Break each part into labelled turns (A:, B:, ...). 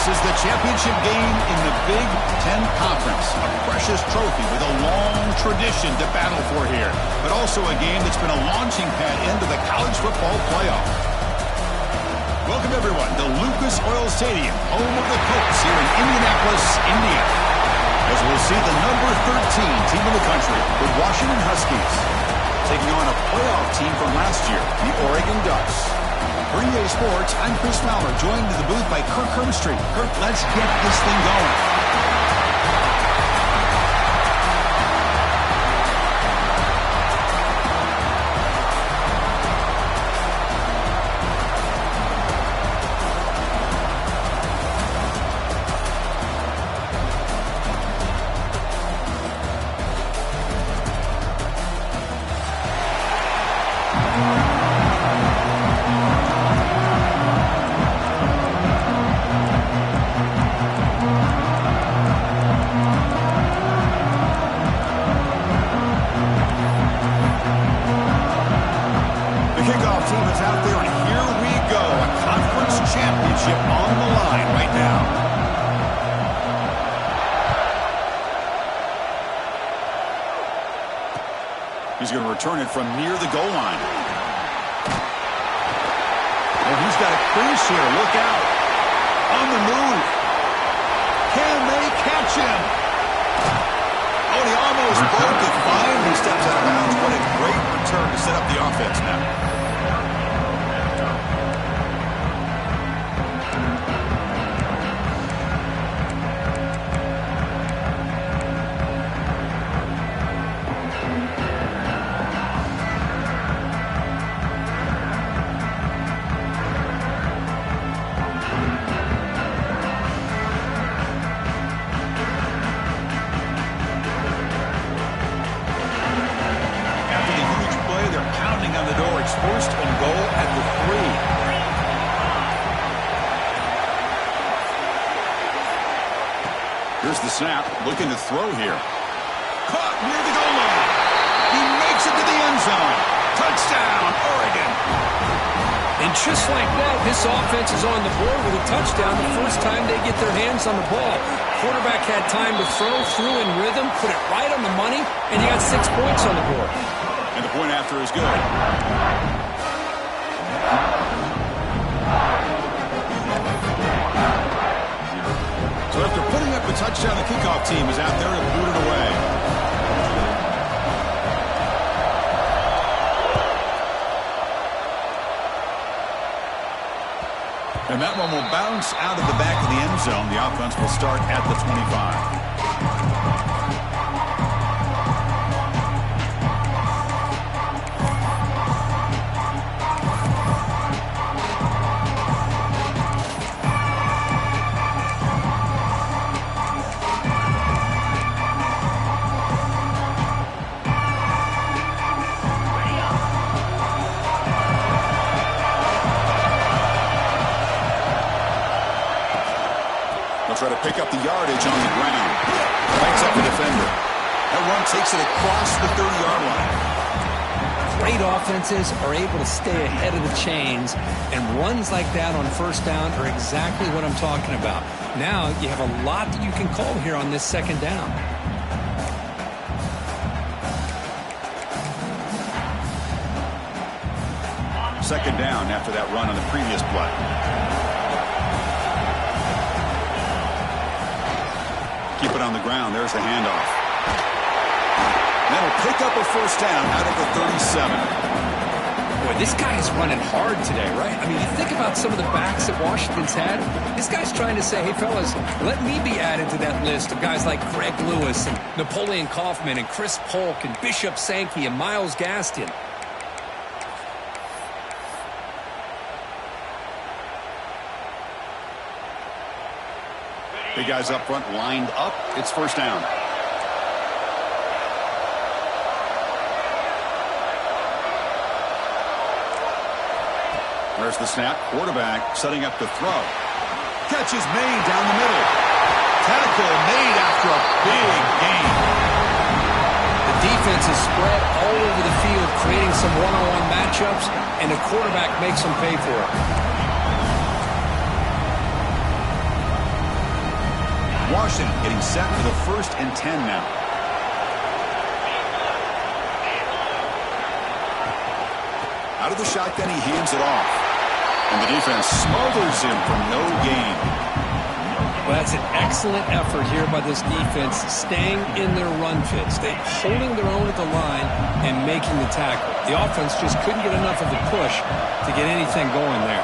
A: is the championship game in the Big 10 Conference. A precious trophy with a long tradition to battle for here, but also a game that's been a launching pad into the college football playoff. Welcome, everyone, to Lucas Oil Stadium, home of the Colts here in Indianapolis, Indiana. As we'll see the number 13 team in the country, the Washington Huskies, taking on a playoff team from last year, the Oregon Ducks. For EA Sports, I'm Chris Fowler, joined in the booth by Kirk Hermstreet. Kirk, let's get this thing going. He's going to return it from near the goal line. Oh, he's got a crease here. Look out. On the move. Can they catch him? Oh, he almost broke it. Finally steps out of bounds. What a great return to set up the offense now. First and goal at the 3. Here's the snap, looking to throw here. Caught near the goal line. He makes it to the end zone. Touchdown, Oregon.
B: And just like that, this offense is on the board with a touchdown the first time they get their hands on the ball. Quarterback had time to throw in rhythm, put it right on the money, and you got 6 points on the board.
A: And the point after is good. So after putting up a touchdown, the kickoff team is out there to boot it away. And that one will bounce out of the back of the end zone. The offense will start at the 25. Try to pick up the yardage on the ground. Lights up the defender. That run takes it across the 30-yard line.
B: Great offenses are able to stay ahead of the chains, and runs like that on first down are exactly what I'm talking about. Now you have a lot that you can call here on this second down.
A: Second down after that run on the previous play. Keep it on the ground. There's the handoff. That'll pick up a first down out of the 37.
B: Boy, this guy is running hard today, right? I mean, you think about some of the backs that Washington's had. This guy's trying to say, hey, fellas, let me be added to that list of guys like Greg Lewis and Napoleon Kaufman and Chris Polk and Bishop Sankey and Miles Gaston.
A: Big guys up front lined up. It's first down. There's the snap. Quarterback setting up the throw. Catch is made down the middle. Tackle made after a big gain.
B: The defense is spread all over the field, creating some one-on-one matchups, and the quarterback makes them pay for it.
A: Washington getting set for the 1st and 10 now. Out of the shotgun, he hands it off. And the defense smothers him for no gain.
B: Well, that's an excellent effort here by this defense, staying in their run fits. They're holding their own at the line and making the tackle. The offense just couldn't get enough of a push to get anything going there.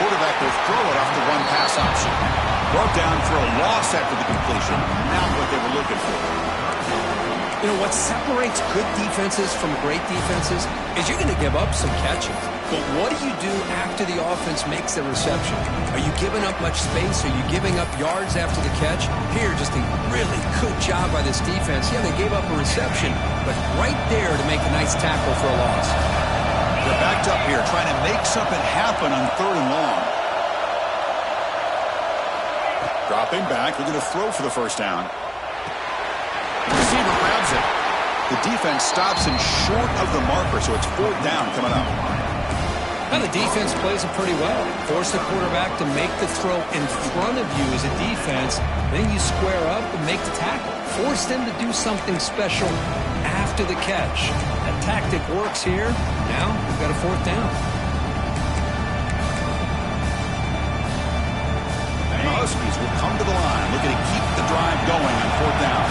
A: Quarterback will throw it off the one-pass option. Brought down for a loss after the completion. Not what they were looking for.
B: You know, what separates good defenses from great defenses is you're going to give up some catches. But what do you do after the offense makes the reception? Are you giving up much space? Are you giving up yards after the catch? Here, just a really good job by this defense. Yeah, they gave up a reception, but right there to make a nice tackle for a loss.
A: They're backed up here trying to make something happen on 3rd and long. Dropping back, they're going to throw for the 1st down. The receiver grabs it. The defense stops him short of the marker, so it's 4th down coming up.
B: Now the defense plays it pretty well. Force the quarterback to make the throw in front of you as a defense. Then you square up and make the tackle. Force them to do something special after the catch. That tactic works here. Now we've got a 4th down.
A: And the Huskies will come to the line, looking to keep the drive going on 4th down.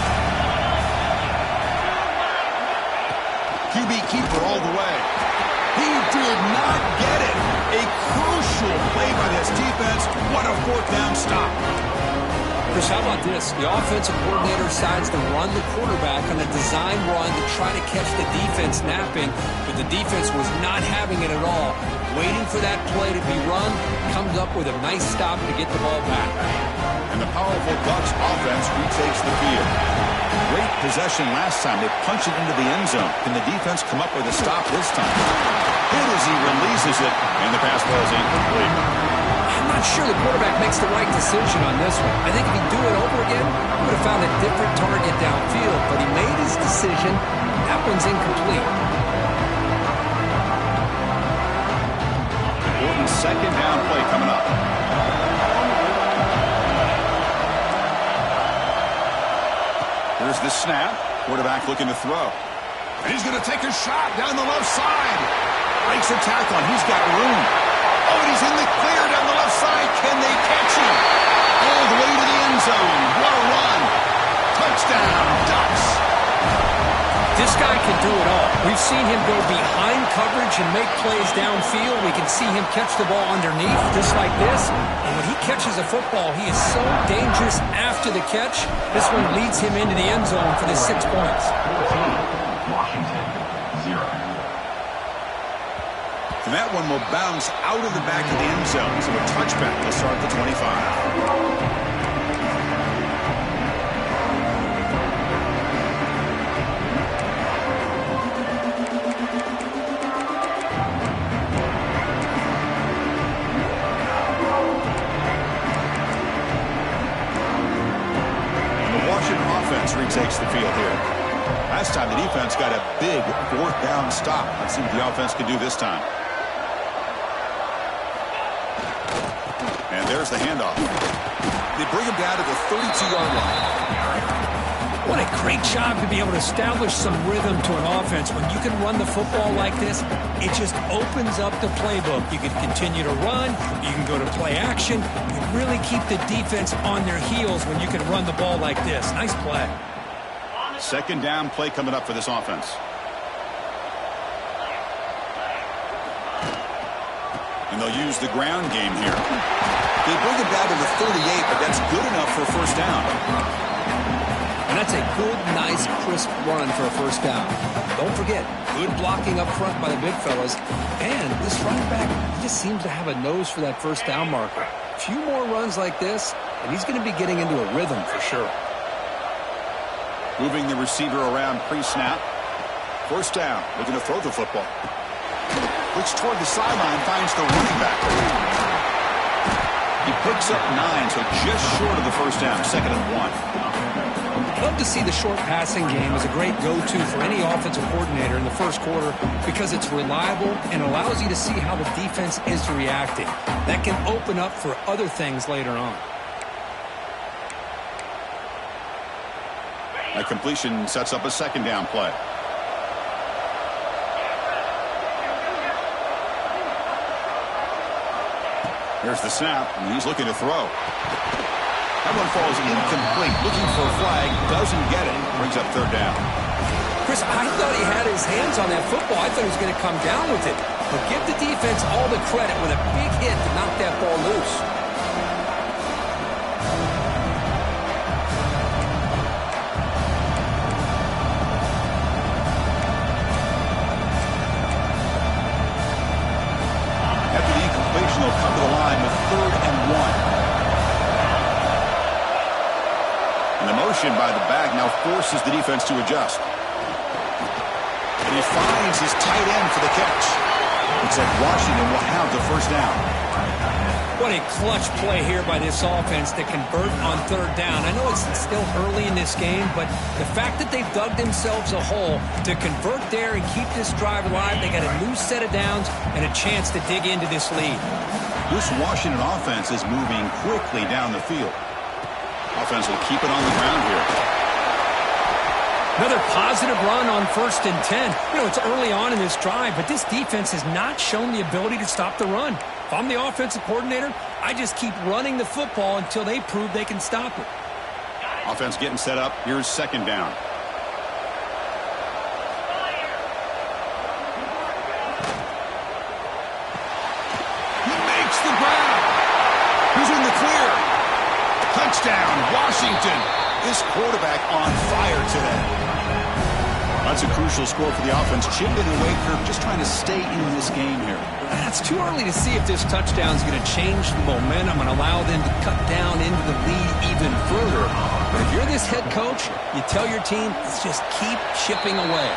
A: QB keeper all the way. He did not get it. A crucial play by this defense. What a 4th down stop.
B: Chris, how about this? The offensive coordinator decides to run the quarterback on a design run to try to catch the defense napping, but the defense was not having it at all. Waiting for that play to be run, comes up with a nice stop to get the ball back.
A: And the powerful Bucs offense retakes the field. Great possession last time. They punch it into the end zone. Can the defense come up with a stop this time? Hit as he releases it, and the pass ball is incomplete.
B: I'm not sure the quarterback makes the right decision on this one. I think if he'd do it over again, he would have found a different target downfield, but he made his decision. That one's incomplete.
A: Important 2nd down play coming up. Here's the snap. Quarterback looking to throw. And he's going to take a shot down the left side. Breaks a tackle, and he's got room. Oh, and he's in the clear down the left side. Can they catch him? All the way to the end zone. What a run. Touchdown, Ducks.
B: This guy can do it all. We've seen him go behind coverage and make plays downfield. We can see him catch the ball underneath, just like this. And when he catches a football, he is so dangerous after the catch. This one leads him into the end zone for the 6 points.
C: Washington, 0.
A: And that one will bounce out of the back of the end zone. So a touchback to start the 25. Retakes the field here. Last time the defense got a big 4th down stop. Let's see what the offense can do this time. And there's the handoff. They bring him down to the 32-yard line.
B: What a great job to be able to establish some rhythm to an offense. When you can run the football like this, it just opens up the playbook. You can continue to run. You can go to play action. You really keep the defense on their heels when you can run the ball like this. Nice play.
A: 2nd down play coming up for this offense. And they'll use the ground game here. They bring it down to the 38, but that's good enough for a 1st down.
B: And that's a good, nice, crisp run for a 1st down. Don't forget, good blocking up front by the big fellas. And this running back just seems to have a nose for that 1st down marker. A few more runs like this, and he's going to be getting into a rhythm for sure.
A: Moving the receiver around pre-snap. 1st down, looking to throw the football. Looks toward the sideline, finds the running back. He picks up 9, so just short of the first down, 2nd and 1.
B: Love to see the short passing game as a great go-to for any offensive coordinator in the first quarter because it's reliable and allows you to see how the defense is reacting. That can open up for other things later on.
A: A completion sets up a 2nd down play. Here's the snap, and he's looking to throw. That one falls incomplete. Looking for a flag, doesn't get it. Brings up 3rd down.
B: Chris, I thought he had his hands on that football. I thought he was going to come down with it. But give the defense all the credit with a big hit to knock that ball loose.
A: After the incompletion, they'll come to the line with 3rd and 1. And the motion by the back now forces the defense to adjust. And he finds his tight end for the catch. Looks like Washington will have the first down.
B: What a clutch play here by this offense to convert on 3rd down. I know it's still early in this game, but the fact that they've dug themselves a hole to convert there and keep this drive alive, they got a new set of downs and a chance to dig into this lead.
A: This Washington offense is moving quickly down the field. Offense will keep it on the ground here.
B: Another positive run on 1st and 10. You know, it's early on in this drive, but this defense has not shown the ability to stop the run. If I'm the offensive coordinator, I just keep running the football until they prove they can stop it.
A: Offense getting set up. Here's 2nd down. He makes the grab. He's in the clear. Touchdown, Washington. This quarterback on fire today. That's a crucial score for the offense. Chipping away, Kirk, just trying to stay in this game here.
B: It's too early to see if this touchdown is going to change the momentum and allow them to cut down into the lead even further. But if you're this head coach, you tell your team, let's just keep chipping away.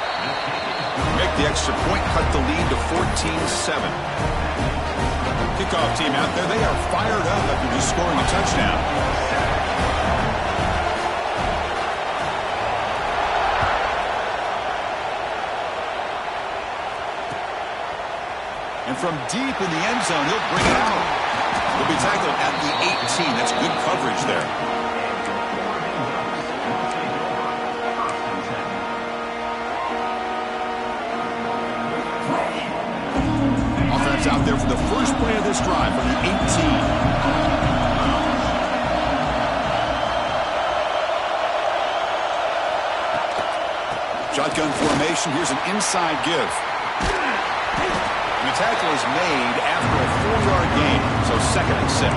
A: Make the extra point, cut the lead to 14-7. Kickoff team out there, they are fired up after just scoring a touchdown. And from deep in the end zone, he'll bring it out. He'll be tackled at the 18. That's good coverage there. Offense out there for the first play of this drive from the 18. Shotgun formation. Here's an inside give. And the tackle is made after a 4-yard gain, so 2nd and 6.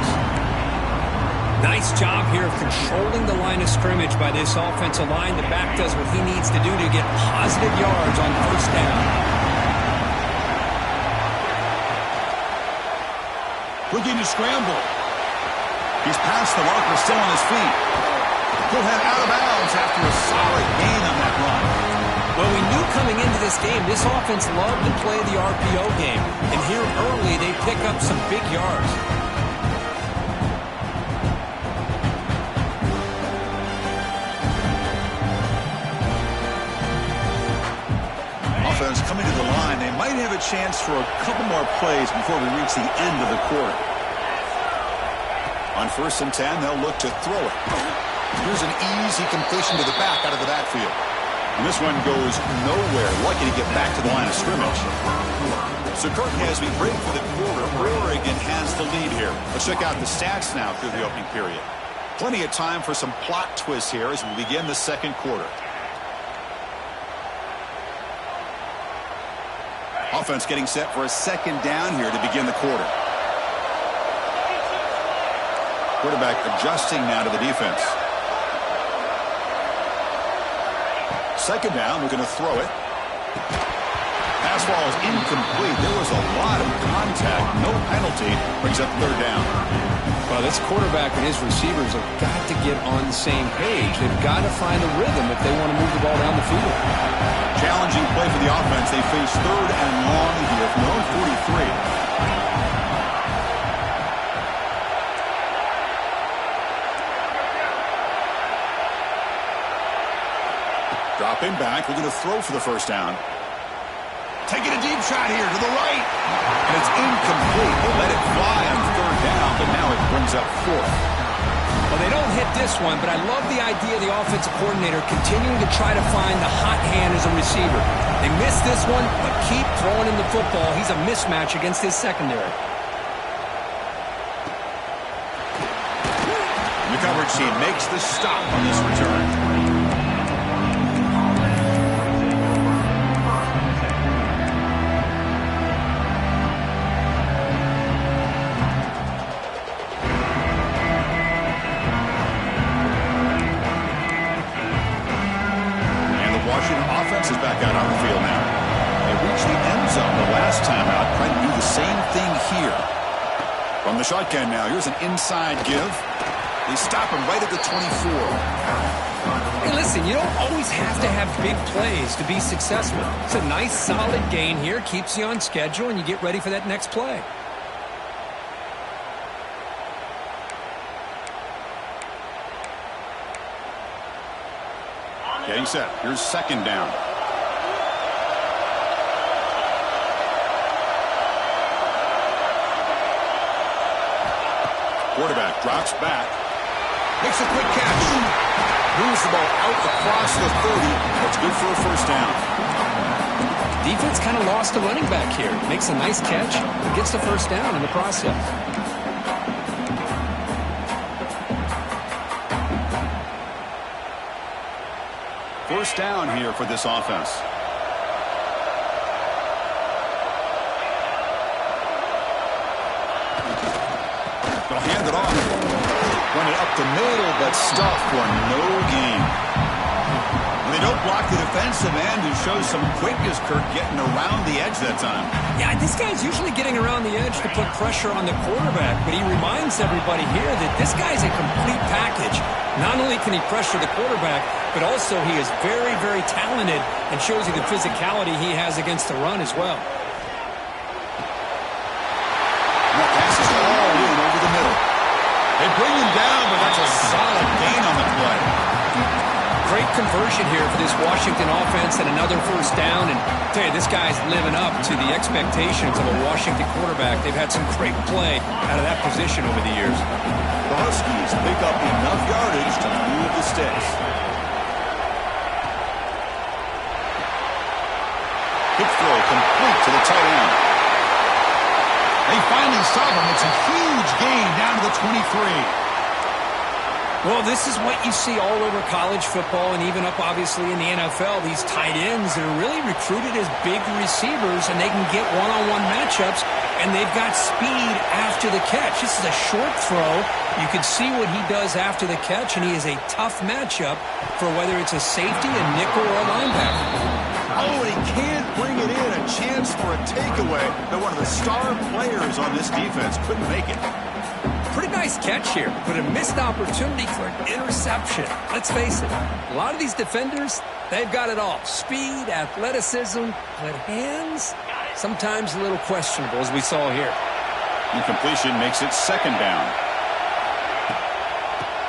B: Nice job here of controlling the line of scrimmage by this offensive line. The back does what he needs to do to get positive yards on 1st down.
A: Looking to scramble. He's past the marker, still on his feet. He'll head out of bounds after a solid gain on that run.
B: Well, we knew coming into this game, this offense loved to play the RPO game. And here early, they pick up some big yards.
A: Offense coming to the line. They might have a chance for a couple more plays before we reach the end of the quarter. On 1st and 10, they'll look to throw it. Here's an easy completion to the back out of the backfield. And this one goes nowhere. Lucky to get back to the line of scrimmage. So Kirk, as we break for the quarter, Oregon has the lead here. Let's check out the stats now through the opening period. Plenty of time for some plot twists here as we begin the 2nd quarter. Offense getting set for a 2nd down here to begin the quarter. Quarterback adjusting now to the defense. 2nd down, we're going to throw it. Pass ball is incomplete. There was a lot of contact. No penalty. Brings up 3rd down.
B: Well, this quarterback and his receivers have got to get on the same page. They've got to find a rhythm if they want to move the ball down the field.
A: Challenging play for the offense. They face 3rd and long here from their own 43. Dropping back, looking to throw for the first down. Taking a deep shot here to the right. And it's incomplete. They let it fly on third down, but now it brings up fourth.
B: Well, they don't hit this one, but I love the idea of the offensive coordinator continuing to try to find the hot hand as a receiver. They missed this one, but keep throwing him the football. He's a mismatch against his secondary.
A: The coverage team makes the stop on this return. Is back out on the field now. They reached the end zone the last time out. Trying to do the same thing here. From the shotgun now, here's an inside give. They stop him right at the 24.
B: Hey, listen, you don't always have to have big plays to be successful. It's a nice, solid gain here. Keeps you on schedule, and you get ready for that next play.
A: Getting set. Here's second down. Quarterback drops back. Makes a quick catch. Moves the ball out across the 30. That's good for a first down.
B: Defense kind of lost a running back here. Makes a nice catch. Gets the first down in the process.
A: First down here for this offense. They'll hand it off. Run it up the middle, but stuffed for no gain. They don't block the defensive end, who shows some quickness, Kirk, getting around the edge that time.
B: Yeah, this guy's usually getting around the edge to put pressure on the quarterback, but he reminds everybody here that this guy's a complete package. Not only can he pressure the quarterback, but also he is very, very talented and shows you the physicality he has against the run as well.
A: And that pass is all in over the middle. They bring him down, but that's a solid gain on the play.
B: Great conversion here for this Washington offense and another first down. And I tell you, this guy's living up to the expectations of a Washington quarterback. They've had some great play out of that position over the years.
A: The Huskies pick up enough yardage to move the sticks. Quick throw complete to the tight end. They finally stop him. It's a huge gain down to the 23.
B: Well, this is what you see all over college football and even up, obviously, in the NFL. These tight ends that are really recruited as big receivers, and they can get one-on-one matchups, and they've got speed after the catch. This is a short throw. You can see what he does after the catch, and he is a tough matchup for whether it's a safety, a nickel, or a linebacker.
A: Oh, and he can't bring it in. A chance for a takeaway. But one of the star players on this defense couldn't make it.
B: Pretty nice catch here, but a missed opportunity for an interception. Let's face it, a lot of these defenders, they've got it all. Speed, athleticism, but hands, sometimes a little questionable, as we saw here.
A: Incompletion makes it second down.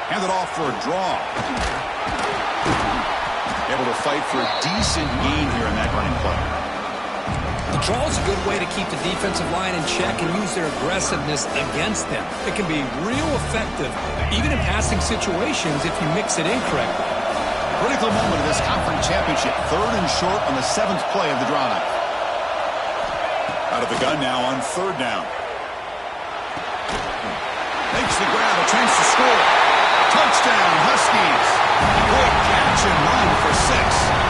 A: Hand it off for a draw. Able to fight for a decent gain here in that running play.
B: The draw is a good way to keep the defensive line in check and use their aggressiveness against them. It can be real effective, even in passing situations, if you mix it in correctly.
A: Critical moment of this conference championship. Third and short on the 7th play of the drive. Out of the gun now on third down. Makes the grab, a chance to score. Touchdown, Huskies. Great catch and run for 6.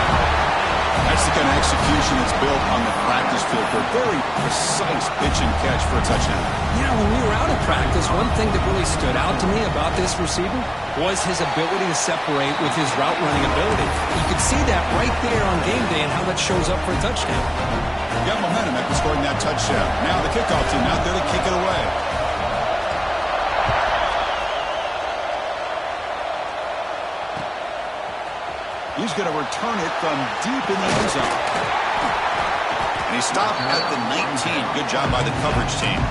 A: That's the kind of execution that's built on the practice field for a very precise pitch and catch for a touchdown.
B: Yeah, when we were out of practice, one thing that really stood out to me about this receiver was his ability to separate with his route running ability. You could see that right there on game day and how that shows up for a touchdown.
A: Got momentum after scoring that touchdown. Now the kickoff team out there to kick it away. He's going to return it from deep in the end zone. And he stopped at the 19. Good job by the coverage team.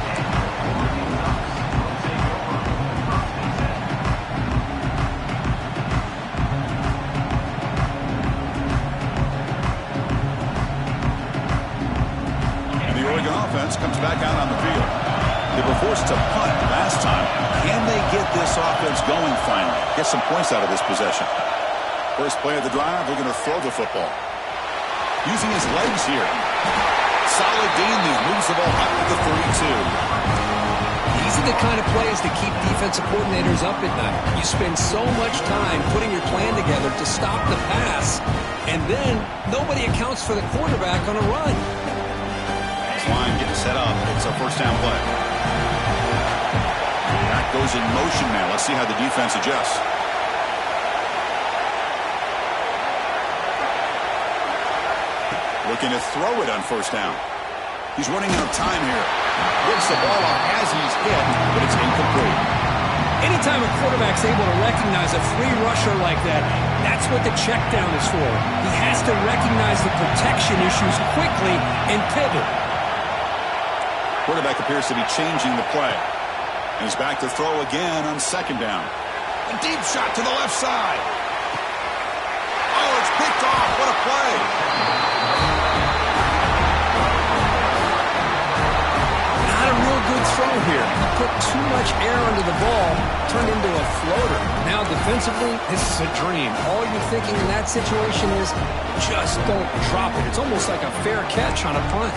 A: The Oregon offense comes back out on the field. They were forced to punt last time. Can they get this offense going finally? Get some points out of this possession. First play of the drive, they're going to throw the football. Using his legs here. Solid gain there. Moves the ball up to the 32.
B: These are the kind of plays that keep defensive coordinators up at night. You spend so much time putting your plan together to stop the pass, and then nobody accounts for the quarterback on a run.
A: This line getting set up. It's a first down play. That goes in motion now. Let's see how the defense adjusts. Looking to throw it on first down. He's running out of time here. Whips the ball off as he's hit, but it's incomplete.
B: Anytime a quarterback's able to recognize a free rusher like that, that's what the check down is for. He has to recognize the protection issues quickly and pivot.
A: Quarterback appears to be changing the play. He's back to throw again on second down. A deep shot to the left side. Oh, it's picked off. What a play.
B: Not a real good throw here. He put too much air under the ball, turned into a floater. Now defensively, this is a dream. All you're thinking in that situation is just don't drop it. It's almost like a fair catch on a punt.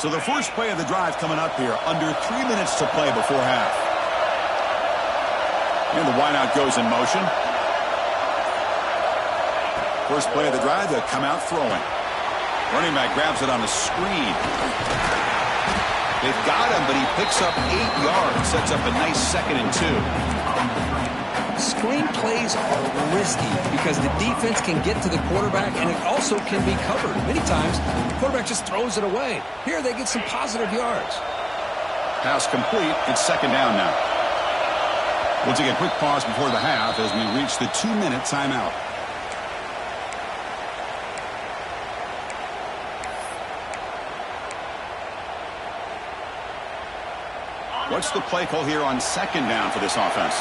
A: So the first play of the drive coming up here, under 3 minutes to play before half. And the wideout goes in motion. First play of the drive, they'll come out throwing. Running back grabs it on a screen. They've got him, but he picks up 8 yards, sets up a nice 2nd and 2.
B: Screen plays are risky because the defense can get to the quarterback and it also can be covered. Many times, the quarterback just throws it away. Here, they get some positive yards.
A: Pass complete. It's second down now. We'll take a quick pause before the half as we reach the 2-minute timeout. What's the play call here on second down for this offense?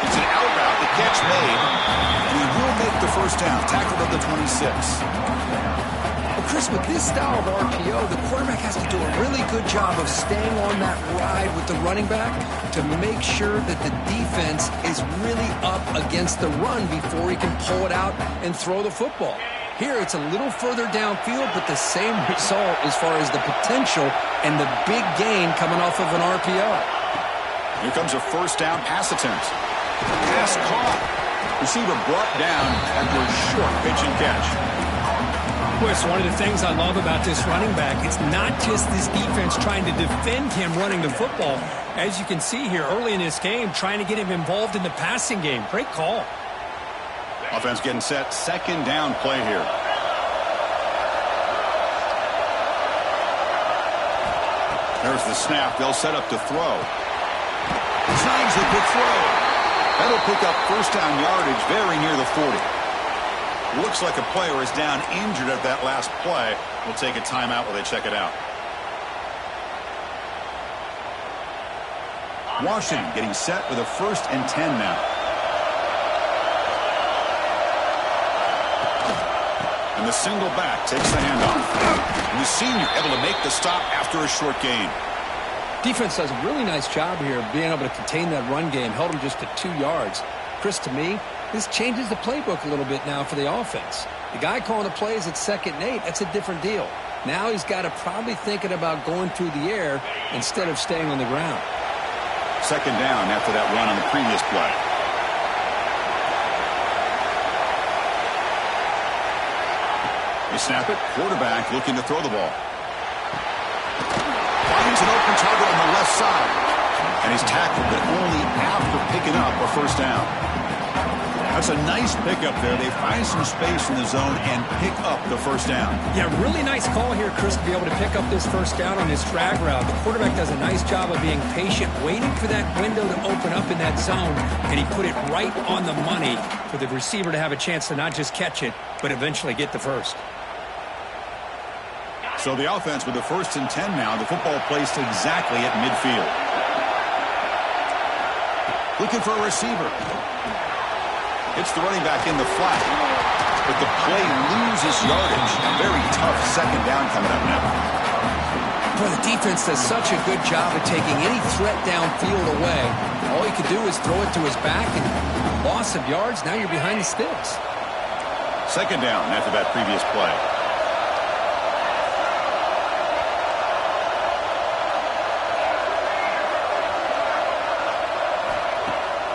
A: It's an out route. The catch made. And he will make the first down. Tackled at the 26.
B: Well, Chris, with this style of RPO, the quarterback has to do a really good job of staying on that ride with the running back to make sure that the defense is really up against the run before he can pull it out and throw the football. Here, it's a little further downfield, but the same result as far as the potential and the big gain coming off of an RPO.
A: Here comes a first down pass attempt. Pass caught. Receiver brought down after a short pitch and catch.
B: Chris, one of the things I love about this running back, it's not just this defense trying to defend him running the football. As you can see here early in this game, trying to get him involved in the passing game. Great call.
A: Offense getting set. Second down play here. There's the snap. They'll set up to throw. Tries the quick throw. That'll pick up first down yardage very near the 40. Looks like a player is down injured at that last play. We'll take a timeout while they check it out. Washington getting set with a 1st and 10 now. And the single back takes the handoff. And the senior able to make the stop after a short gain.
B: Defense does a really nice job here of being able to contain that run game. Held him just to 2 yards. Chris, to me, this changes the playbook a little bit now for the offense. The guy calling the plays at 2nd and 8, that's a different deal. Now he's got to probably thinking about going through the air instead of staying on the ground.
A: Second down after that run on the previous play. They snap it. Quarterback looking to throw the ball. Finds an open target on the left side. And he's tackled, but only after picking up a first down. That's a nice pickup there. They find some space in the zone and pick up the first down.
B: Yeah, really nice call here, Chris, to be able to pick up this first down on this drag route. The quarterback does a nice job of being patient, waiting for that window to open up in that zone, and he put it right on the money for the receiver to have a chance to not just catch it, but eventually get the first.
A: So the offense with the 1st and 10 now. The football placed exactly at midfield. Looking for a receiver. It's the running back in the flat. But the play loses yardage. A very tough 2nd down coming up now.
B: Boy, the defense does such a good job of taking any threat downfield away. All you could do is throw it to his back, and loss of yards, now you're behind the sticks.
A: 2nd down after that previous play.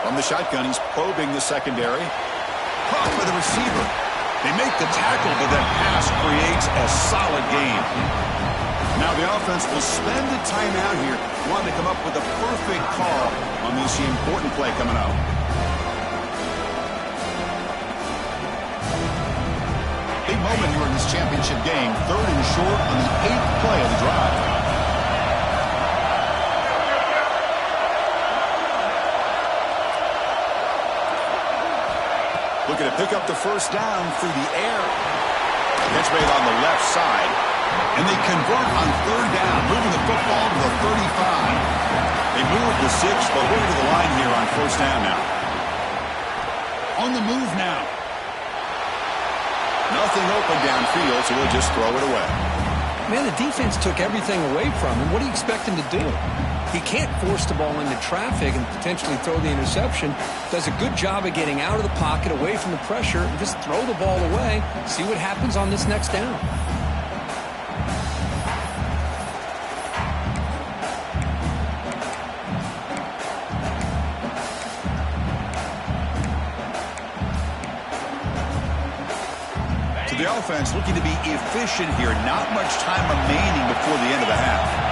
A: From the shotgun, he's probing the secondary. Caught by the receiver. They make the tackle, but that pass creates a solid gain. Now the offense will spend the time out here wanting to come up with the perfect call on this important play coming up. Big moment here in this championship game. 3rd and short on the 8th play of the drive. Looking to pick up the 1st down through the air. Catch made on the left side. And they convert on 3rd down, moving the football to the 35. They move the 6, but we're to the line here on 1st down now. On the move now. Nothing open downfield, so we'll just throw it away.
B: Man, the defense took everything away from him. What do you expect him to do? He can't force the ball into traffic and potentially throw the interception. Does a good job of getting out of the pocket, away from the pressure, and just throw the ball away. See what happens on this next down.
A: The offense looking to be efficient here. Not much time remaining before the end of the half.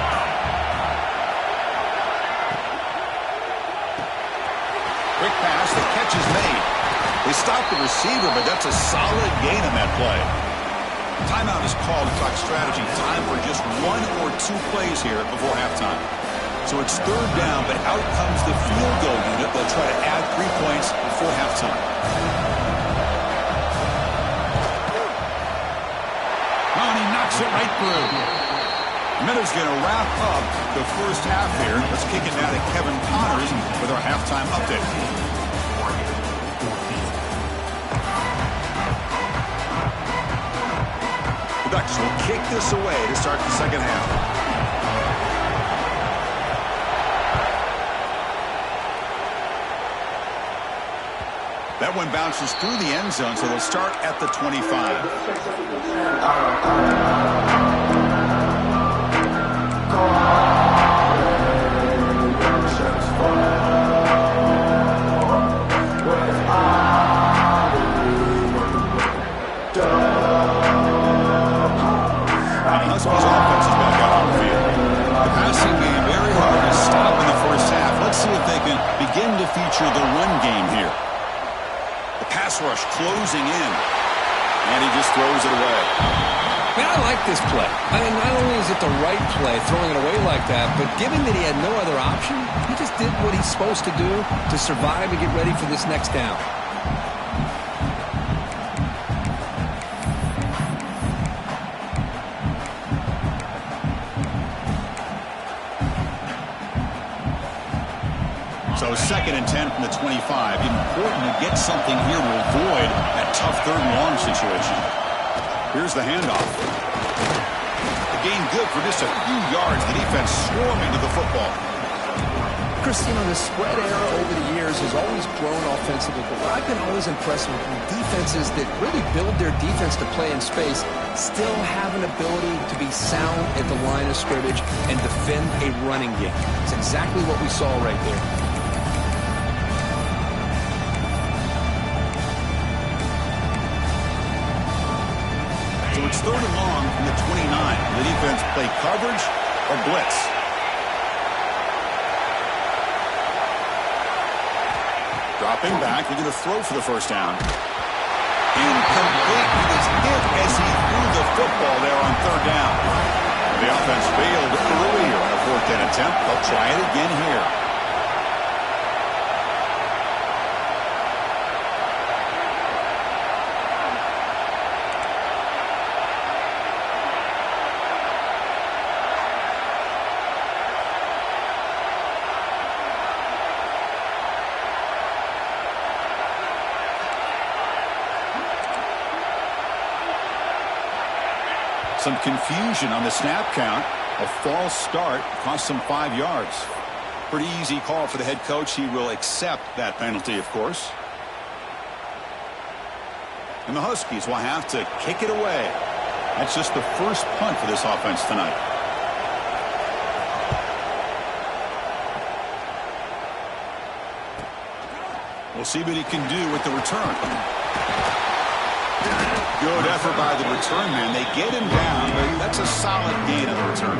A: Quick pass, the catch is made. They stop the receiver, but that's a solid gain on that play. Timeout is called to talk strategy. Time for just 1 or 2 plays here before halftime. So it's 3rd down, but out comes the field goal unit. They'll try to add 3 points before halftime. Knocks it right through. Minutes going to wrap up the 1st half here. Let's kick it now to Kevin Connors with our halftime update. The Ducks will kick this away to start the 2nd half. That one bounces through the end zone, so they'll start at the 25. Huskies offense is back out on the field. The passing game very hard to stop in the 1st half. Let's see if they can begin to feature the run game here. The pass rush closing in. And he just throws it away.
B: Man, I like this play. I mean, not only is it the right play, throwing it away like that, but given that he had no other option, he just did what he's supposed to do to survive and get ready for this next down.
A: So 2nd and 10 from the 25. Important to get something here to avoid that tough 3rd and long situation. Here's the handoff. The gain good for just a few yards. The defense swarming to the football.
B: Chris, you know, the spread era over the years has always grown offensively, but what I've been always impressed with defenses that really build their defense to play in space still have an ability to be sound at the line of scrimmage and defend a running game. It's exactly what we saw right there.
A: So it's 3rd and long from the 29. The defense play coverage or blitz. Dropping back, looking to throw for the 1st down. Incomplete. He was hit as he threw the football there on 3rd down. The offense failed earlier on a 4th down attempt. They'll try it again here. Some confusion on the snap count. A false start cost them 5 yards. Pretty easy call for the head coach. He will accept that penalty, of course. And the Huskies will have to kick it away. That's just the first punt for this offense tonight. We'll see what he can do with the return. Good effort by the return man. They get him down, but that's a solid gain on the return.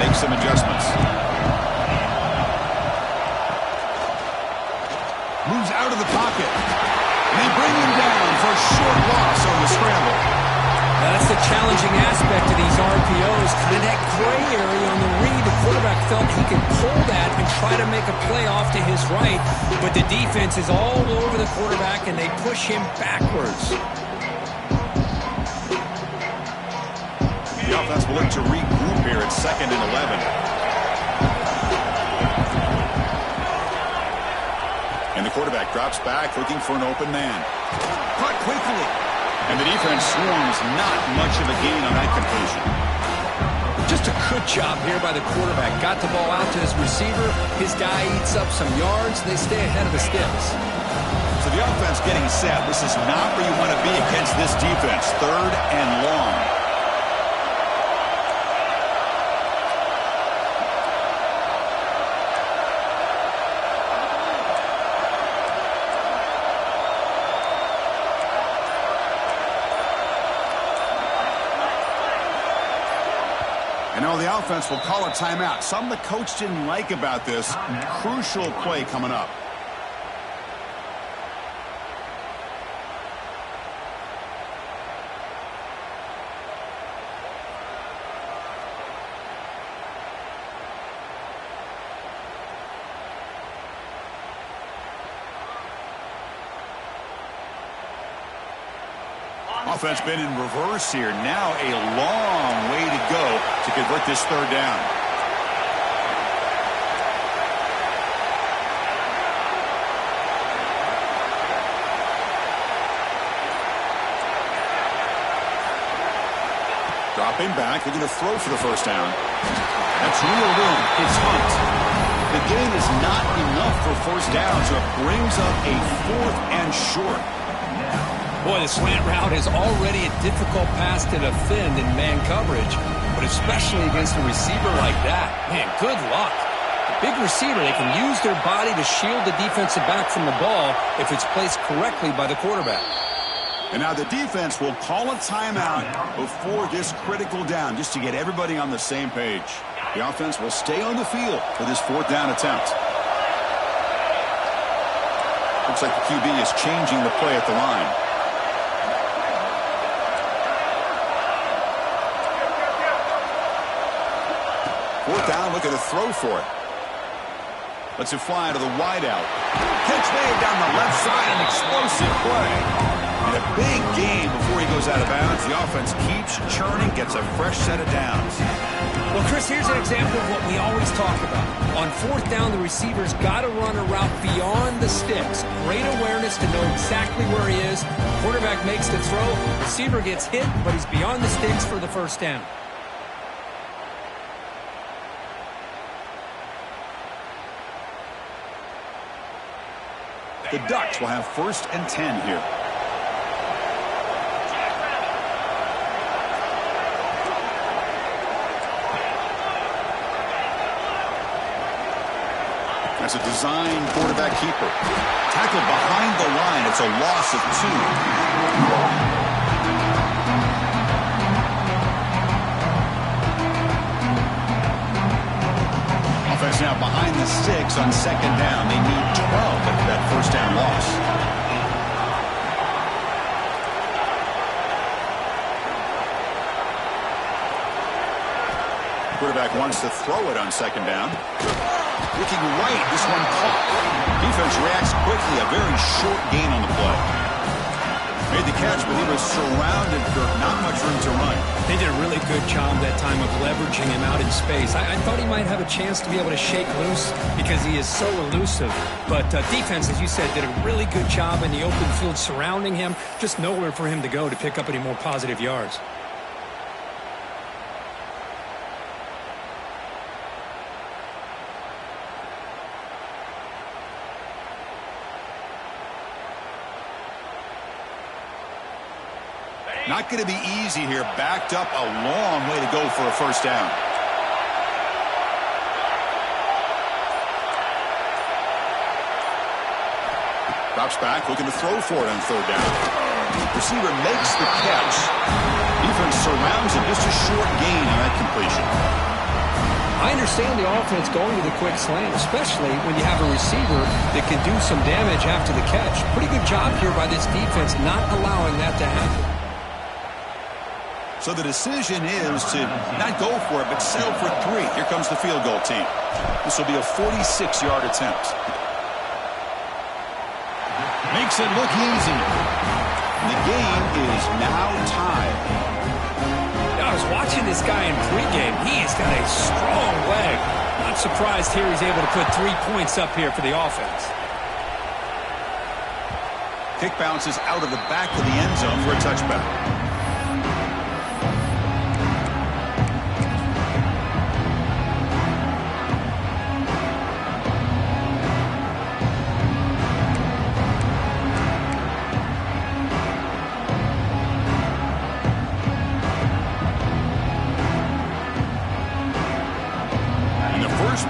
A: Make some adjustments. Moves out of the pocket. And they bring him down for a short loss on the scramble.
B: Now that's the challenging aspect of these RPOs. Kind of that gray area on the read. The quarterback felt he could pull that and try to make a play off to his right. But the defense is all over the quarterback, and they push him backwards.
A: The offense will look to regroup here at 2nd and 11. And the quarterback drops back looking for an open man. Caught quickly. And the defense swarms. Not much of a gain on that completion.
B: Just a good job here by the quarterback. Got the ball out to his receiver. His guy eats up some yards. They stay ahead of the sticks.
A: So the offense getting set. This is not where you want to be against this defense. 3rd and long. And now the offense will call a timeout. Something the coach didn't like about this. Crucial play coming up. Offense been in reverse here. Now a long way to go to convert this 3rd down. Dropping back. They're going to throw for the 1st down. That's reeled in. It's Hunt. The gain is not enough for 1st down, so it brings up a 4th and short.
B: Boy, the slant route is already a difficult pass to defend in man coverage, but especially against a receiver like that. Man, good luck. Big receiver, they can use their body to shield the defensive back from the ball if it's placed correctly by the quarterback.
A: And now the defense will call a timeout before this critical down, just to get everybody on the same page. The offense will stay on the field for this 4th down attempt. Looks like the QB is changing the play at the line. 4th down, looking to throw for it. Lets it fly to the wideout. Catch made down the left side, an explosive play. And a big gain before he goes out of bounds. The offense keeps churning, gets a fresh set of downs.
B: Well, Chris, here's an example of what we always talk about. On 4th down, the receiver's got to run a route beyond the sticks. Great awareness to know exactly where he is. Quarterback makes the throw. Receiver gets hit, but he's beyond the sticks for the 1st down.
A: The Ducks will have 1st and 10 here. That's a design quarterback keeper. Tackled behind the line. It's a loss of 2. Offense now behind the 6 on 2nd down. They need 12 after that 1st down loss. Quarterback wants to throw it on 2nd down. Looking right, this one caught. Defense reacts quickly, a very short gain on the play. Made the catch, but he was surrounded, Kirk. Not much room to run.
B: They did a really good job that time of leveraging him out in space. I thought he might have a chance to be able to shake loose because he is so elusive. But defense, as you said, did a really good job in the open field surrounding him. Just nowhere for him to go to pick up any more positive yards.
A: Not going to be easy here. Backed up a long way to go for a first down. Drops back, looking to throw for it on third down. Receiver makes the catch. Defense surrounds him. Just a short gain on that completion.
B: I understand the offense going to the quick slant, especially when you have a receiver that can do some damage after the catch. Pretty good job here by this defense not allowing that to happen.
A: So the decision is to not go for it, but settle for 3. Here comes the field goal team. This will be a 46-yard attempt. Makes it look easy. The game is now tied.
B: I was watching this guy in pregame. He has got a strong leg. Not surprised here he's able to put 3 points up here for the offense.
A: Kick bounces out of the back of the end zone for a touchback.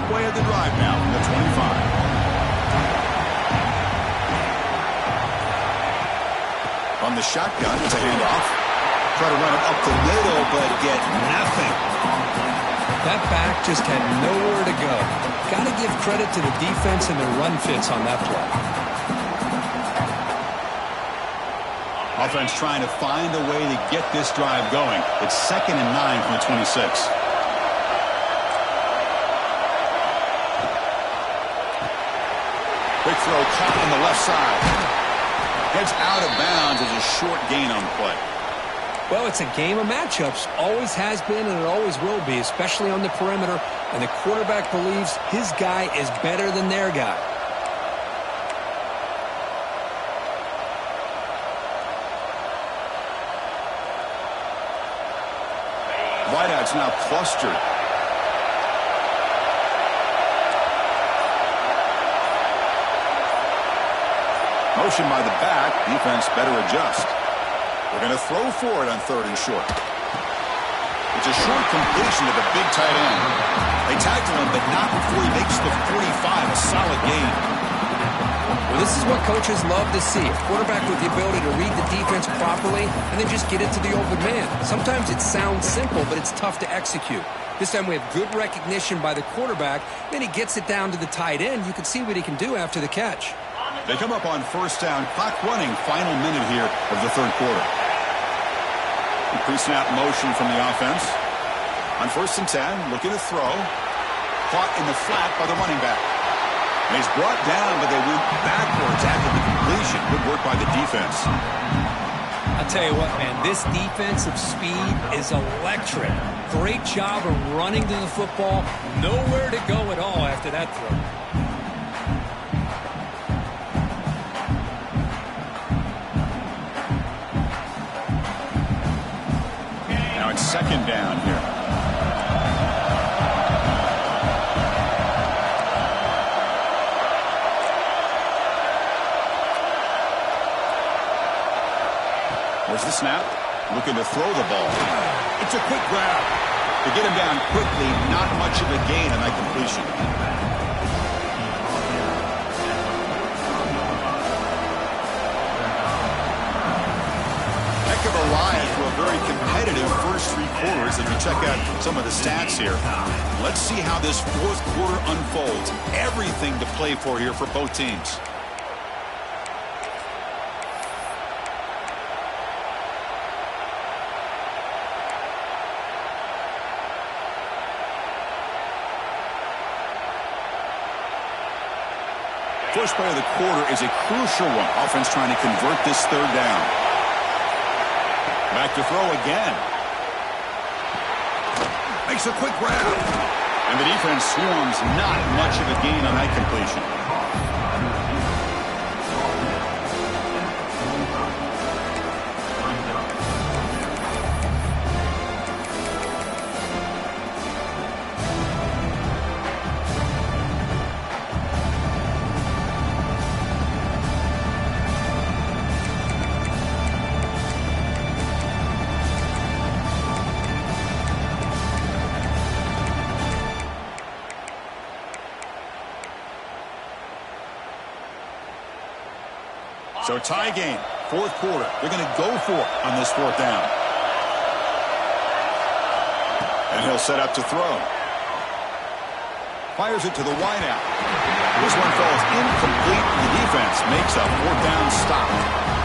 A: Play of the drive now from the 25. From the shotgun, it's a handoff. Try to run it up the middle, but get nothing.
B: That back just had nowhere to go. Got to give credit to the defense and their run fits on that play.
A: Offense trying to find a way to get this drive going. It's 2nd and 9 from the 26. Quick throw caught on the left side. Gets out of bounds as a short gain on the play.
B: Well, it's a game of matchups. Always has been and it always will be, especially on the perimeter. And the quarterback believes his guy is better than their guy.
A: Wideouts now clustered. Motion by the back. Defense better adjust. They're going to throw for it on 3rd and short. It's a short completion to the big tight end. They tackle him, but not before he makes the 45. A solid gain.
B: Well, this is what coaches love to see. A quarterback with the ability to read the defense properly and then just get it to the open man. Sometimes it sounds simple, but it's tough to execute. This time we have good recognition by the quarterback. Then he gets it down to the tight end. You can see what he can do after the catch.
A: They come up on first down. Clock running. Final minute here of the 3rd quarter. Pre-snap motion from the offense. On 1st and 10, looking to throw. Caught in the flat by the running back. And he's brought down, but they went backwards after the completion. Good work by the defense.
B: I'll tell you what, man, this defensive speed is electric. Great job of running to the football. Nowhere to go at all after that throw.
A: Now it's 2nd down here. Where's the snap? Looking to throw the ball. It's a quick grab. To get him down quickly, not much of a gain on that completion. Heck of a ride for a very competitive first 3 quarters as we check out some of the stats here. Let's see how this 4th quarter unfolds. Everything to play for here for both teams. First play of the quarter is a crucial one. Offense trying to convert this third down. Back to throw again. Makes a quick grab. And the defense swarms. Not much of a gain on that completion. So tie game, fourth quarter. They're going to go for it on this fourth down. And he'll set up to throw. Fires it to the wideout. This one falls incomplete. The defense makes a fourth down stop.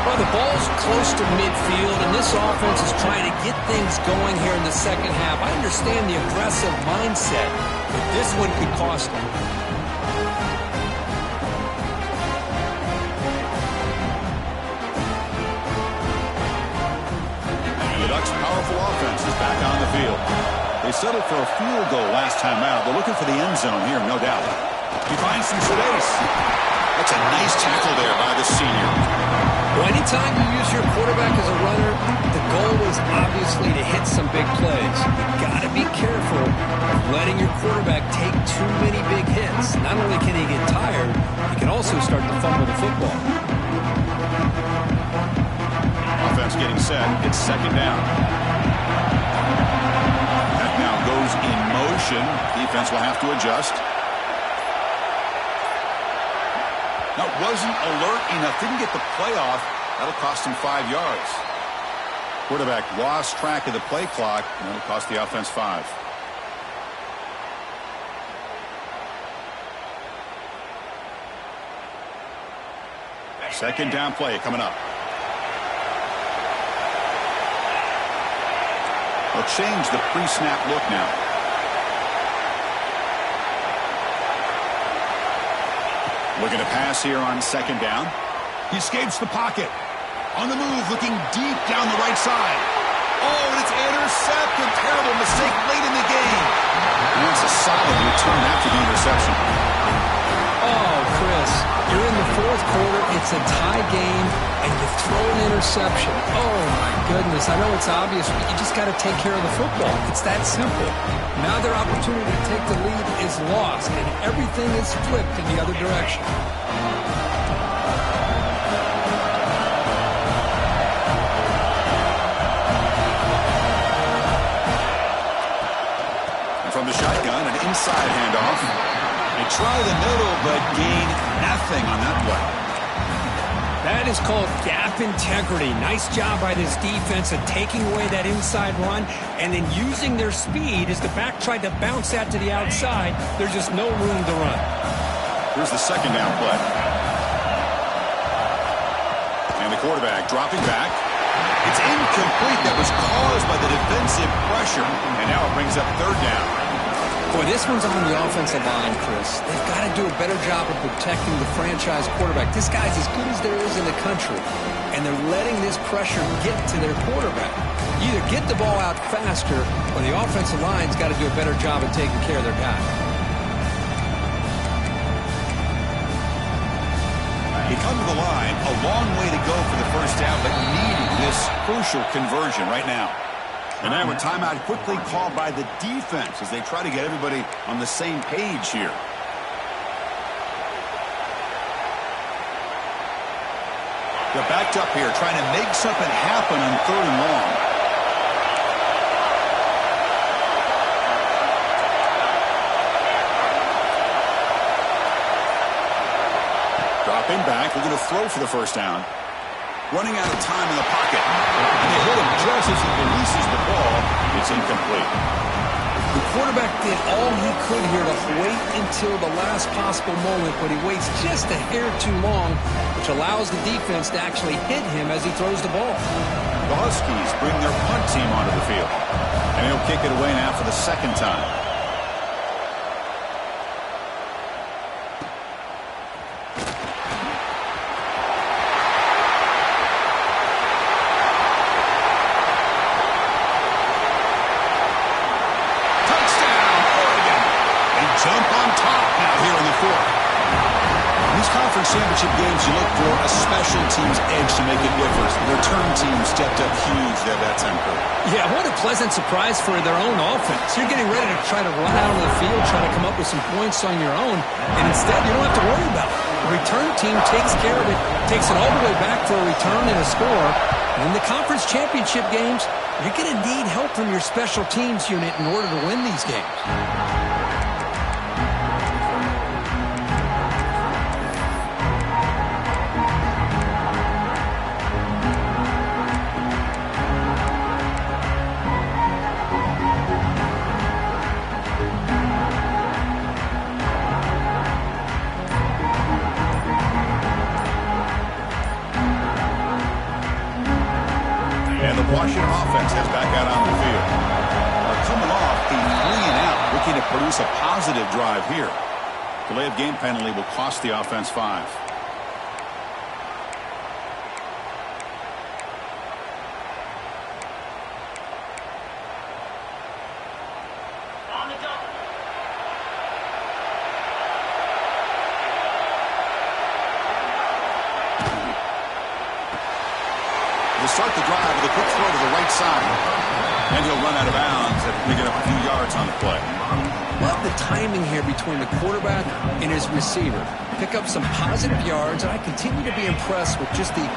B: Well, the ball's close to midfield, and this offense is trying to get things going here in the second half. I understand the aggressive mindset, but this one could cost them.
A: Powerful offense is back on the field. They settled for a field goal last time out. They're looking for the end zone here, no doubt. He finds some space. That's a nice tackle there by the senior.
B: Well, anytime you use your quarterback as a runner, the goal is obviously to hit some big plays. You've got to be careful of letting your quarterback take too many big hits. Not only can he get tired, he can also start to fumble the football.
A: Offense getting set. It's second down. That now goes in motion. Defense will have to adjust. That wasn't alert enough. Didn't get the play off. That'll cost him 5 yards. Quarterback lost track of the play clock, and that'll cost the offense 5. Second down play coming up. They'll change the pre-snap look now. Looking to pass here on second down. He escapes the pocket. On the move, looking deep down the right side. Oh, and it's intercepted. Terrible mistake late in the game. And it's a solid return after the interception.
B: Oh, Chris, you're in the fourth quarter. It's a tie game, and you throw an interception. Oh, my goodness. I know it's obvious, but you just got to take care of the football. It's that simple. Now their opportunity to take the lead is lost, and everything is flipped in the other direction.
A: And from the shotgun, an inside handoff. They try the middle, but gain nothing on that play.
B: That is called gap integrity. Nice job by this defense of taking away that inside run and then using their speed as the back tried to bounce that to the outside. There's just no room to run.
A: Here's the second down play. And the quarterback dropping back. It's incomplete. That was caused by the defensive pressure. And now it brings up third down.
B: Boy, this one's on the offensive line, Chris. They've got to do a better job of protecting the franchise quarterback. This guy's as good as there is in the country, and they're letting this pressure get to their quarterback. You either get the ball out faster, or the offensive line's got to do a better job of taking care of their guy.
A: He come to the line, a long way to go for the first down, but needing this crucial conversion right now. And now a timeout quickly called by the defense as they try to get everybody on the same page here. They're backed up here trying to make something happen on third and long. Dropping back, we're going to throw for the first down. Running out of time in the pocket. And they hit him just as he releases the ball. It's incomplete.
B: The quarterback did all he could here to wait until the last possible moment, but he waits just a hair too long, which allows the defense to actually hit him as he throws the ball.
A: The Huskies bring their punt team onto the field. And he'll kick it away now for the second time. conference championship games, you look for a special team's edge to make a difference. The return team stepped up huge there that time, Kurt.
B: Yeah, what a pleasant surprise for their own offense. You're getting ready to try to run out of the field, try to come up with some points on your own, and instead you don't have to worry about it. The return team takes care of it, takes it all the way back for a return and a score. And in the conference championship games, you're going to need help from your special teams unit in order to win these games.
A: Washington offense heads back out on the field. They're coming off a 3-and-out, looking to produce a positive drive here. Delay of game penalty will cost the offense 5. Start the drive with a quick throw to the right side. And he'll run out of bounds after picking up a few yards on the play.
B: Love the timing here between the quarterback and his receiver. Pick up some positive yards, and I continue to be impressed with just the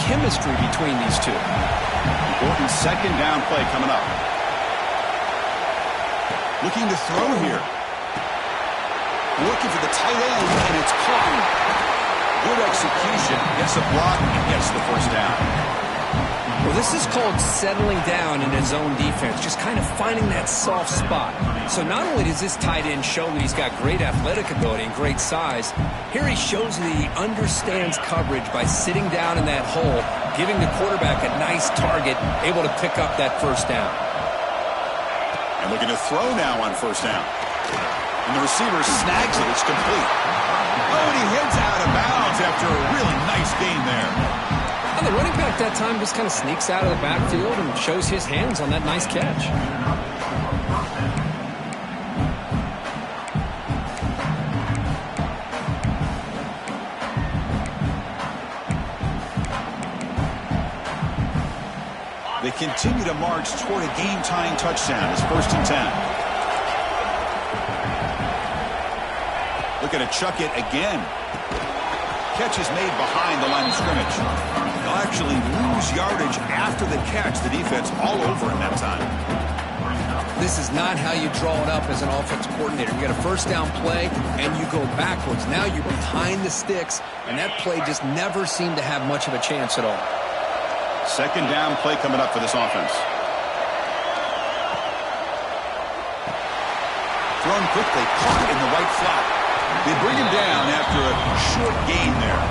B: chemistry between these two.
A: Important second down play coming up. Looking to throw here. Looking for the tight end, and it's caught. Good execution. Gets a block and gets the first down.
B: Well, this is called settling down in his own defense, just kind of finding that soft spot. So not only does this tight end show that he's got great athletic ability and great size, here he shows that he understands coverage by sitting down in that hole, giving the quarterback a nice target, able to pick up that first down.
A: And looking to throw now on first down. And the receiver snags it. It's complete. Oh, and he heads out of bounds after a really nice gain there.
B: The running back that time just kind of sneaks out of the backfield and shows his hands on that nice catch.
A: They continue to march toward a game-tying touchdown. It's 1st and 10. Looking to chuck it again. Catch is made behind the line of scrimmage. They'll actually lose yardage after the catch. The defense all over him that time.
B: This is not how you draw it up as an offense coordinator. You get a first down play, and you go backwards. Now you're behind the sticks, and that play just never seemed to have much of a chance at all.
A: Second down play coming up for this offense. Thrown quickly, caught in the right flat. They bring him down after a short gain there.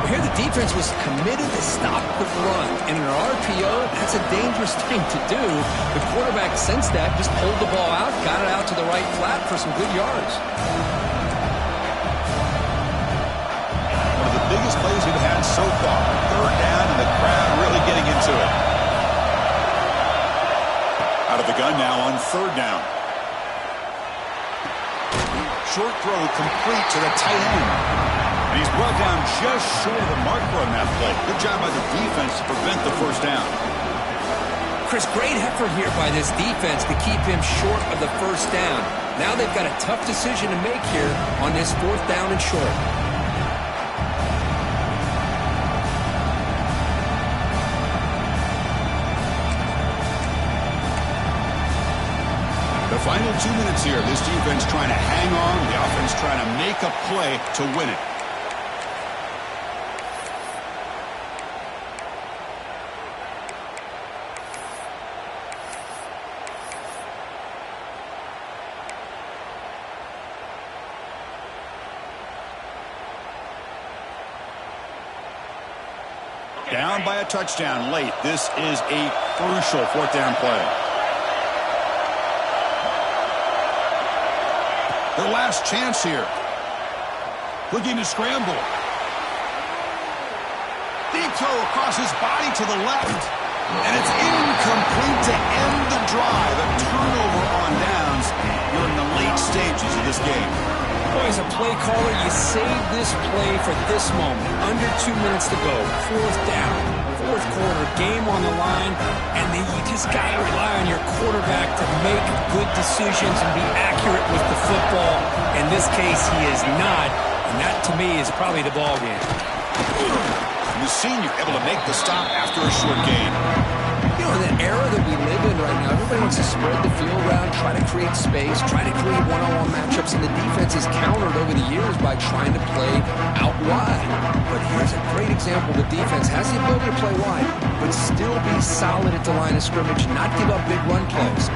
B: Here the defense was committed to stop the run. And in an RPO, that's a dangerous thing to do. The quarterback sensed that, just pulled the ball out, got it out to the right flat for some good yards.
A: One of the biggest plays we've had so far. Third down, and the crowd really getting into it. Out of the gun now on third down. Short throw complete to the tight end. And he's brought down just short of the marker on that play. Good job by the defense to prevent the first down.
B: Chris, great effort here by this defense to keep him short of the first down. Now they've got a tough decision to make here on this 4th down and short.
A: The final 2 minutes here. This defense trying to hang on. The offense trying to make a play to win it. Down by a touchdown late. This is a crucial 4th down play. Their last chance here. Looking to scramble. Deep throw across his body to the left. And it's incomplete to end the drive. A turnover on downs during the late stages of this game.
B: Boy, as a play caller, you save this play for this moment. Under 2 minutes to go. Fourth down. Fourth quarter, game on the line, and then you just got to rely on your quarterback to make good decisions and be accurate with the football. In this case, he is not, and that, to me, is probably the ball game.
A: The senior able to make the stop after a short gain.
B: You know, in the era that we live in right now, everybody wants to spread the field around, try to create space, try to create one-on-one matchups, and the defense is countered over the years by trying to play out wide. But here's a great example. The defense has the ability to play wide, but still be solid at the line of scrimmage, not give up big run plays.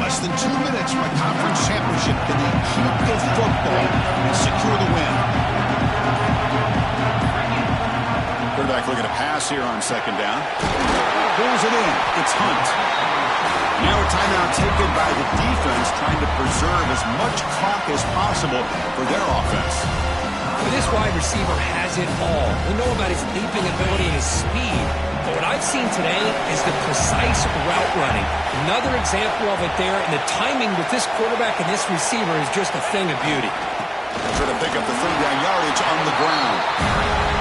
A: Less than 2 minutes from a conference championship. Can they keep the football and secure the win? Quarterback looking to pass here on second down. Pulls it in. It's Hunt. Now a timeout taken by the defense, trying to preserve as much clock as possible for their offense.
B: Well, this wide receiver has it all. We know about his leaping ability and his speed. But what I've seen today is the precise route running. Another example of it there, and the timing with this quarterback and this receiver is just a thing of beauty.
A: Trying to pick up the third down yardage on the ground.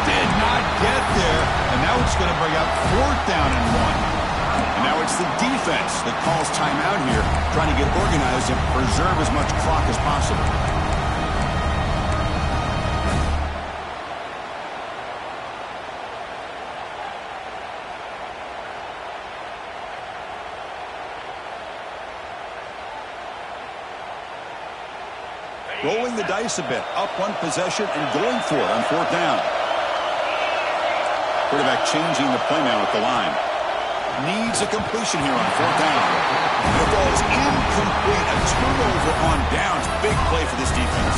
A: Did not get there, and now it's going to bring up fourth down and 1. And now it's the defense that calls timeout here, trying to get organized and preserve as much clock as possible. Rolling the dice a bit, up one possession and going for it on fourth down. Quarterback changing the play now at the line. Needs a completion here on fourth down. The ball is incomplete. A turnover on downs. Big play for this defense.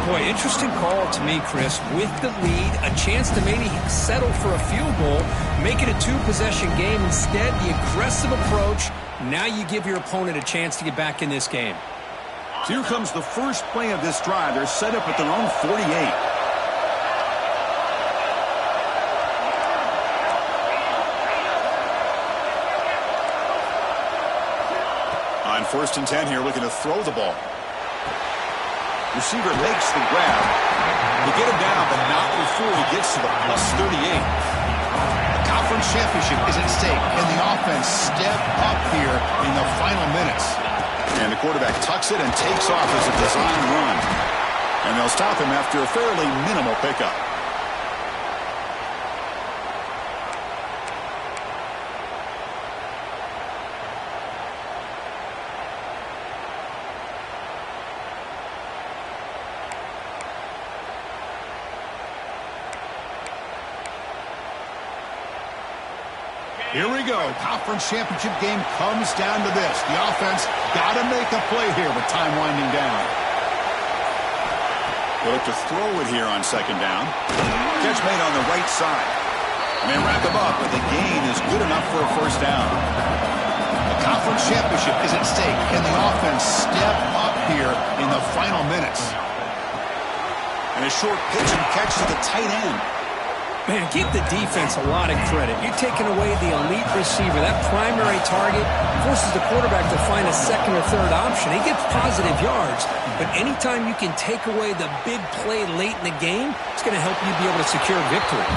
B: Boy, interesting call to me, Chris. With the lead, a chance to maybe settle for a field goal, make it a two-possession game. Instead, the aggressive approach. Now you give your opponent a chance to get back in this game.
A: So here comes the first play of this drive. They're set up at their own 48. On first and 10 here, looking to throw the ball. Receiver makes the grab. They get him down, but not before he gets to the plus 38. The conference championship is at stake. Can the offense step up here in the final minutes? And the quarterback tucks it and takes off as a design run. And they'll stop him after a fairly minimal pickup. Here we go. Conference championship game comes down to this. The offense got to make a play here with time winding down. They'll look to throw it here on second down. Catch made on the right side. And they wrap him up, but the gain is good enough for a first down. The conference championship is at stake. Can the offense step up here in the final minutes? And a short pitch and catch to the tight end.
B: Man, give the defense a lot of credit. You're taking away the elite receiver. That primary target forces the quarterback to find a second or third option. He gets positive yards, but anytime you can take away the big play late in the game, it's going to help you be able to secure victory.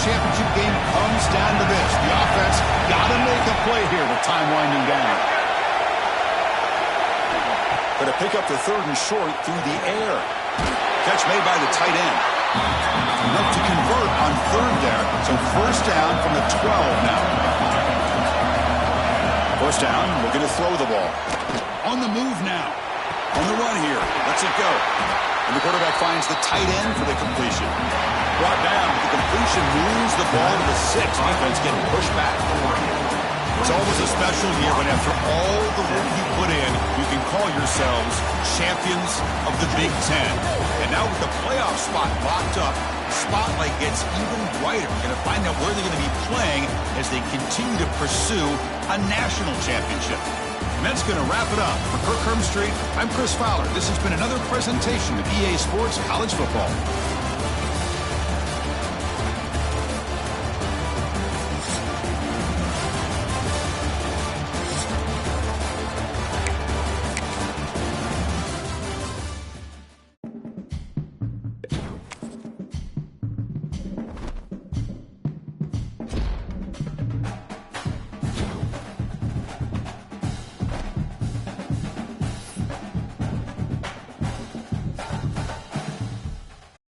A: Championship game comes down to this. The offense got to make a play here with time winding down. But to pick up the third and short through the air. Catch made by the tight end. Enough to convert on third there. So first down from the 12 now. First down, looking to throw the ball. On the move now. On the run here. Lets it go. And the quarterback finds the tight end for the completion. Brought down, but the completion moves the ball to the 6. Defense getting pushed back. It's always a special year when after all the work you put in, you can call yourselves champions of the Big Ten. And now with the playoff spot locked up, the spotlight gets even brighter. We're going to find out where they're going to be playing as they continue to pursue a national championship. And that's going to wrap it up. For Kirk Hermstreet, I'm Chris Fowler. This has been another presentation of EA Sports College Football.